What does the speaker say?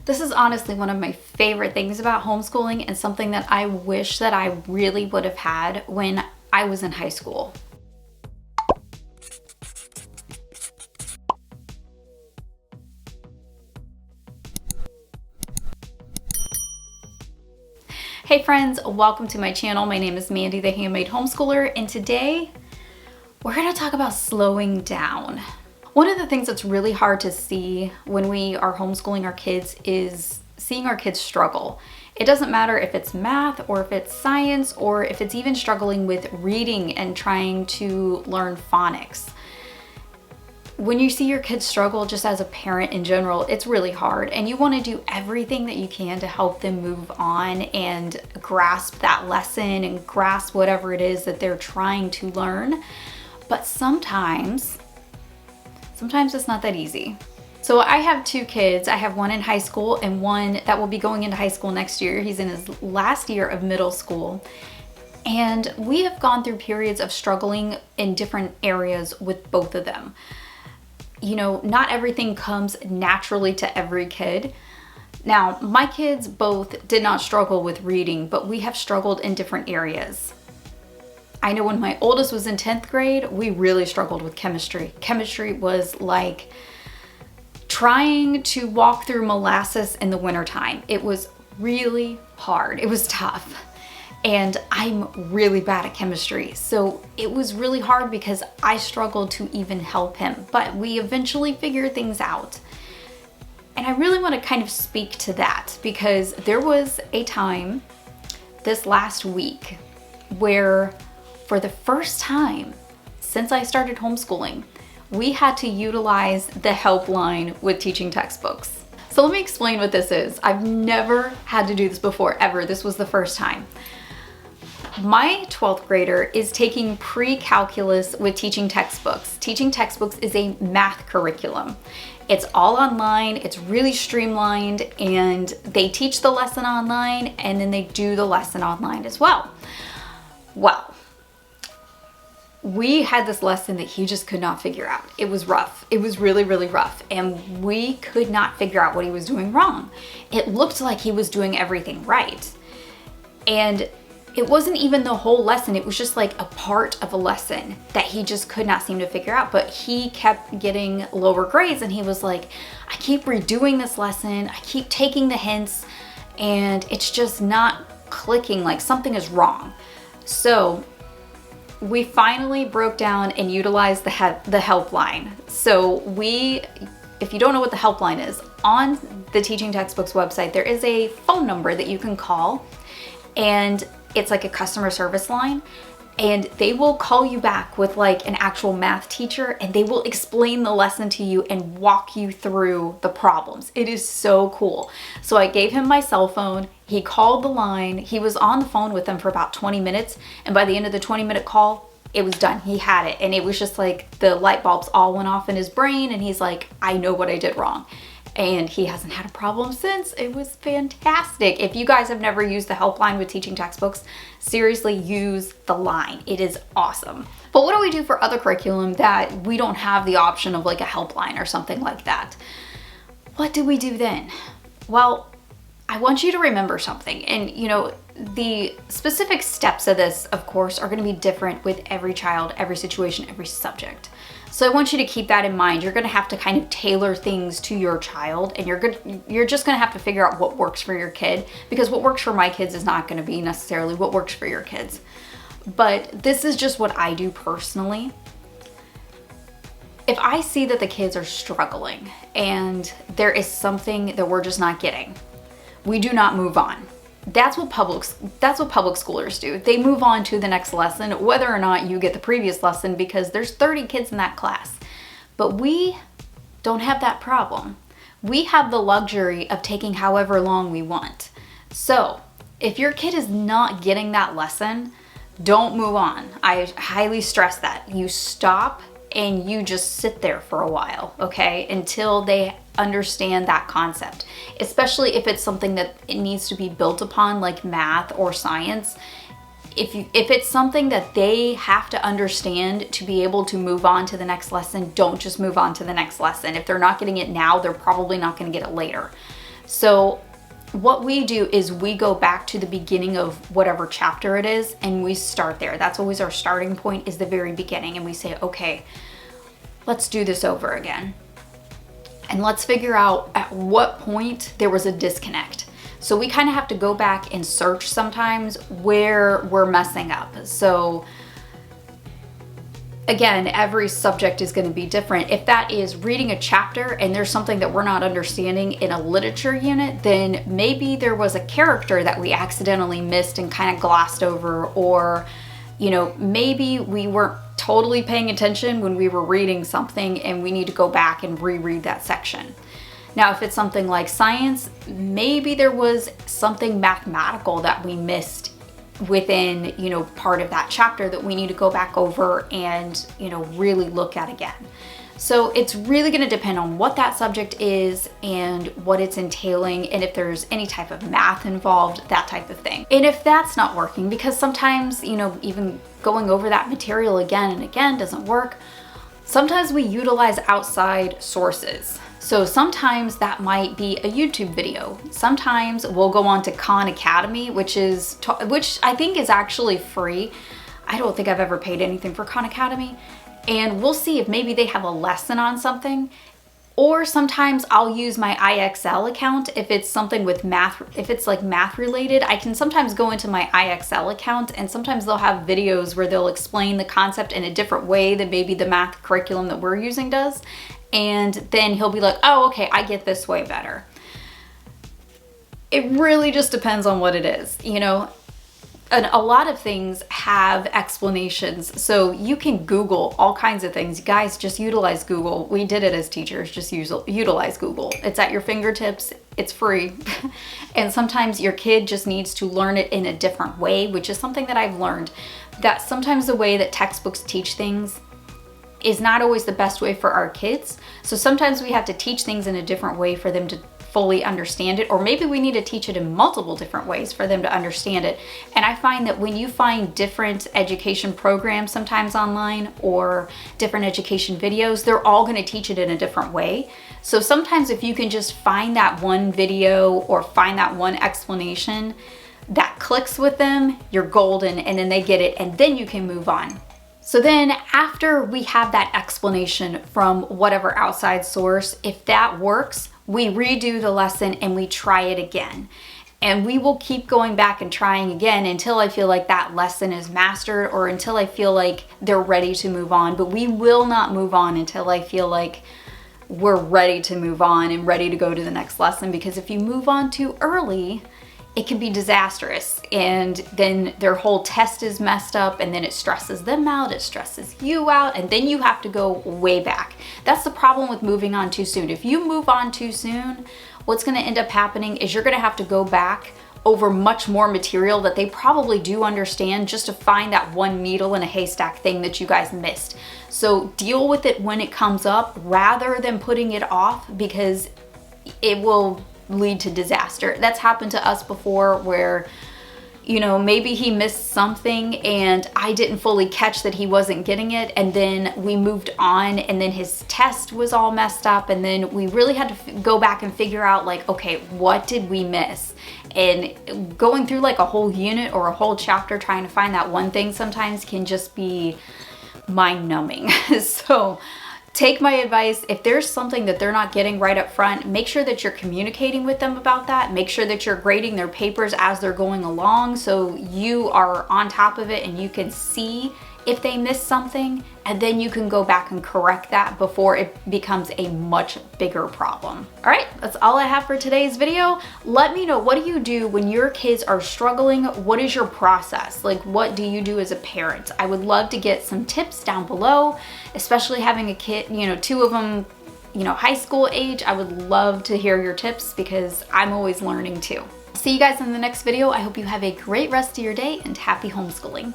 This is honestly one of my favorite things about homeschooling and something that I wish that I really would have had when I was in high school. Hey friends, welcome to my channel. My name is Mandy, the Handmade Homeschooler, and today we're going to talk about slowing down. One of the things that's really hard to see when we are homeschooling our kids is seeing our kids struggle. It doesn't matter if it's math or if it's science or if it's even struggling with reading and trying to learn phonics. When you see your kids struggle just as a parent in general, it's really hard, and you want to do everything that you can to help them move on and grasp that lesson and grasp whatever it is that they're trying to learn. But sometimes it's not that easy. So I have two kids. I have one in high school and one that will be going into high school next year. He's in his last year of middle school. And we have gone through periods of struggling in different areas with both of them. You know, not everything comes naturally to every kid. Now, my kids both did not struggle with reading, but we have struggled in different areas. I know when my oldest was in 10th grade, we really struggled with chemistry. Chemistry was like trying to walk through molasses in the wintertime. It was really hard. It was tough. And I'm really bad at chemistry. So it was really hard because I struggled to even help him. But we eventually figured things out. And I really want to kind of speak to that because there was a time this last week where for the first time since I started homeschooling, we had to utilize the helpline with teaching textbooks. So let me explain what this is. I've never had to do this before, ever. This was the first time. My 12th grader is taking pre-calculus with teaching textbooks. Teaching textbooks is a math curriculum. It's all online, it's really streamlined, and they teach the lesson online and then they do the lesson online as well. Well, we had this lesson that he just could not figure out. It was rough. It was really, really rough. And we could not figure out what he was doing wrong. It looked like he was doing everything right. And it wasn't even the whole lesson. It was just like a part of a lesson that he just could not seem to figure out. But he kept getting lower grades and he was like, I keep redoing this lesson. I keep taking the hints and it's just not clicking, like something is wrong. So we finally broke down and utilized the helpline. So if you don't know what the helpline is, on the Teaching Textbooks website, there is a phone number that you can call, and it's like a customer service line, and they will call you back with like an actual math teacher, and they will explain the lesson to you and walk you through the problems. It is so cool. So I gave him my cell phone. He called the line. He was on the phone with them for about 20 minutes. And by the end of the 20-minute call, it was done. He had it. And it was just like the light bulbs all went off in his brain. And he's like, I know what I did wrong. And he hasn't had a problem since. It was fantastic. If you guys have never used the helpline with teaching textbooks, seriously use the line. It is awesome. But what do we do for other curriculum that we don't have the option of like a helpline or something like that? What do we do then? Well, I want you to remember something. And you know, the specific steps of this, of course, are going to be different with every child, every situation, every subject. So I want you to keep that in mind. You're going to have to kind of tailor things to your child, and you're just going to have to figure out what works for your kid, because what works for my kids is not going to be necessarily what works for your kids. But this is just what I do personally. If I see that the kids are struggling and there is something that we're just not getting, we do not move on. That's what public schoolers do. They move on to the next lesson, whether or not you get the previous lesson, because there's 30 kids in that class. But we don't have that problem. We have the luxury of taking however long we want. So if your kid is not getting that lesson, don't move on. I highly stress that. You stop and you just sit there for a while, okay, until they understand that concept, especially if it's something that it needs to be built upon, like math or science. If it's something that they have to understand to be able to move on to the next lesson, don't just move on to the next lesson. If they're not getting it now, they're probably not going to get it later. So what we do is we go back to the beginning of whatever chapter it is and we start there. That's always our starting point, is the very beginning. And we say, okay, let's do this over again. And let's figure out at what point there was a disconnect. So we kind of have to go back and search sometimes where we're messing up. So again, every subject is going to be different. If that is reading a chapter and there's something that we're not understanding in a literature unit, then maybe there was a character that we accidentally missed and kind of glossed over, or, you know, maybe we weren't totally paying attention when we were reading something and we need to go back and reread that section. Now, if it's something like science, maybe there was something mathematical that we missed within, you know, part of that chapter that we need to go back over and, you know, really look at again. So it's really going to depend on what that subject is and what it's entailing, and if there's any type of math involved, that type of thing. And if that's not working, because sometimes, you know, even going over that material again and again doesn't work, sometimes we utilize outside sources. So sometimes that might be a YouTube video. Sometimes we'll go on to Khan Academy, which I think is actually free. I don't think I've ever paid anything for Khan Academy. And we'll see if maybe they have a lesson on something. Or sometimes I'll use my IXL account if it's something with math, if it's like math related. I can sometimes go into my IXL account and sometimes they'll have videos where they'll explain the concept in a different way than maybe the math curriculum that we're using does. And then he'll be like, oh, okay, I get this way better. It really just depends on what it is, you know. And a lot of things have explanations. So you can Google all kinds of things. Guys, just utilize Google. We did it as teachers, just utilize Google. It's at your fingertips, it's free. And sometimes your kid just needs to learn it in a different way, which is something that I've learned, that sometimes the way that textbooks teach things is not always the best way for our kids. So sometimes we have to teach things in a different way for them to fully understand it, or maybe we need to teach it in multiple different ways for them to understand it. And I find that when you find different education programs sometimes online or different education videos, they're all going to teach it in a different way. So sometimes if you can just find that one video or find that one explanation that clicks with them, you're golden, and then they get it, and then you can move on. So then after we have that explanation from whatever outside source, if that works, we redo the lesson and we try it again. And we will keep going back and trying again until I feel like that lesson is mastered, or until I feel like they're ready to move on. But we will not move on until I feel like we're ready to move on and ready to go to the next lesson, because if you move on too early, it can be disastrous, and then their whole test is messed up, and then it stresses them out, it stresses you out, and then you have to go way back. That's the problem with moving on too soon. If you move on too soon, what's going to end up happening is you're going to have to go back over much more material that they probably do understand just to find that one needle in a haystack thing that you guys missed. So deal with it when it comes up rather than putting it off, because it will lead to disaster. That's happened to us before, where, you know, maybe he missed something and I didn't fully catch that he wasn't getting it, and then we moved on, and then his test was all messed up, and then we really had to go back and figure out, like, okay, what did we miss? And going through like a whole unit or a whole chapter trying to find that one thing sometimes can just be mind-numbing. So take my advice. If there's something that they're not getting right up front, make sure that you're communicating with them about that. Make sure that you're grading their papers as they're going along, so you are on top of it and you can see if they missed something, and then you can go back and correct that before it becomes a much bigger problem. All right, that's all I have for today's video. Let me know, what do you do when your kids are struggling? What is your process? Like, what do you do as a parent? I would love to get some tips down below, especially having a kid, you know, two of them, you know, high school age. I would love to hear your tips because I'm always learning too. See you guys in the next video. I hope you have a great rest of your day and happy homeschooling.